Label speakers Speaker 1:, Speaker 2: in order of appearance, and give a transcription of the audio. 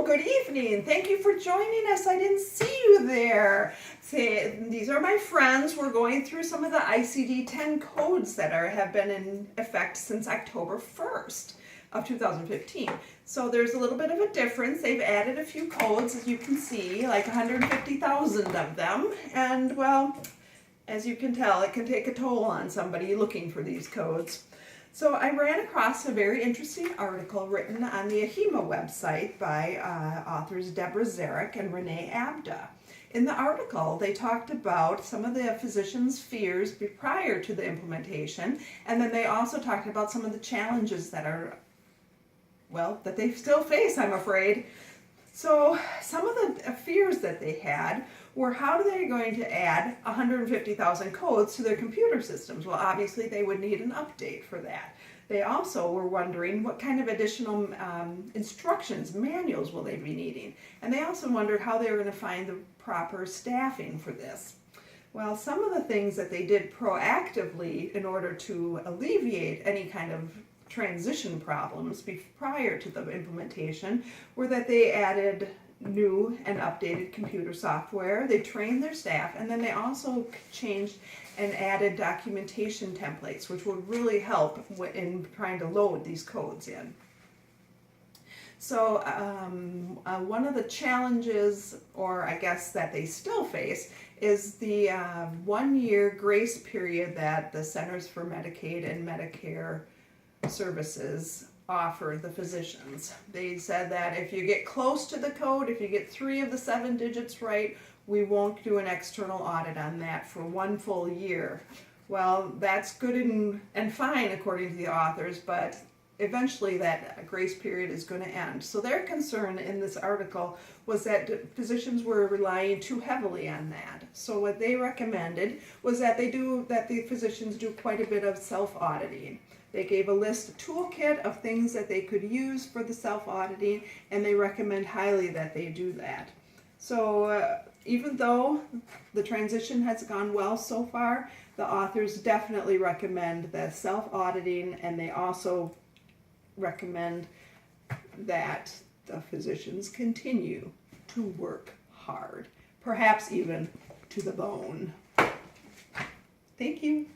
Speaker 1: good evening. Thank you for joining us. I didn't see you there. These are my friends. We're going through some of the ICD-10 codes that have been in effect since October 1st of 2015. So there's a little bit of a difference. They've added a few codes, as you can see, like 150,000 of them. And well, as you can tell, it can take a toll on somebody looking for these codes. So I ran across a very interesting article written on the AHIMA website by authors Deborah Zarek and Renee Abda. In the article, they talked about some of the physicians' fears prior to the implementation, and then they also talked about some of the challenges that that they still face, I'm afraid. So some of the fears that they had were, how are they going to add 150,000 codes to their computer systems? Well, obviously they would need an update for that. They also were wondering what kind of additional instructions, manuals will they be needing? And they also wondered how they were going to find the proper staffing for this. Well, some of the things that they did proactively in order to alleviate any kind of transition problems prior to the implementation were that they added new and updated computer software, they trained their staff, and then they also changed and added documentation templates, which would really help in trying to load these codes in. So one of the challenges, or I guess that they still face, is the 1-year grace period that the Centers for Medicaid and Medicare Services offer the physicians. They said that if you get close to the code, if you get 3 of the 7 digits right, we won't do an external audit on that for 1 full year. Well, that's good and fine according to the authors, but eventually that grace period is going to end. So their concern in this article was that physicians were relying too heavily on that. So what they recommended was that the physicians do quite a bit of self-auditing. They gave a toolkit of things that they could use for the self-auditing, and they recommend highly that they do that. So even though the transition has gone well so far, the authors definitely recommend the self-auditing, and they also recommend that the physicians continue to work hard, perhaps even to the bone. Thank you.